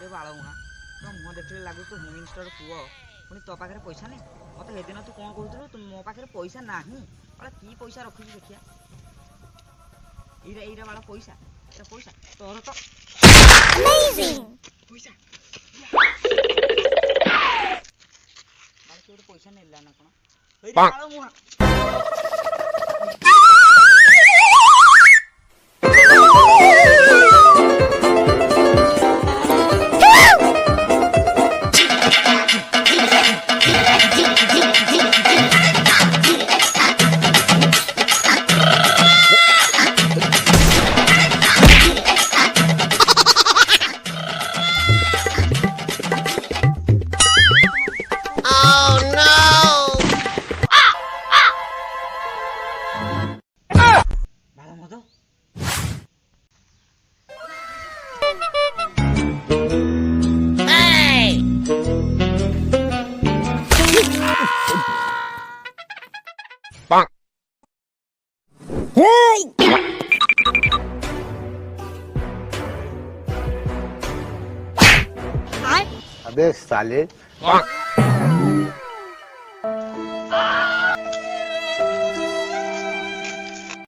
रे बाळमुहा तो मुह देखले लागु तू मिनिस्टर पुओ पुणी तो पाखे पैसा नहीं मत हेदिन तू कौन कहूलु तू मो पाखे पैसा नहीं बाला की पैसा रखुଛୁ देखिया एरा बाला पैसा एरा पैसा तोर तो अमेजिंग पैसा बाला के पैसा नेला ना कोन एरा बाळमुहा अबे साले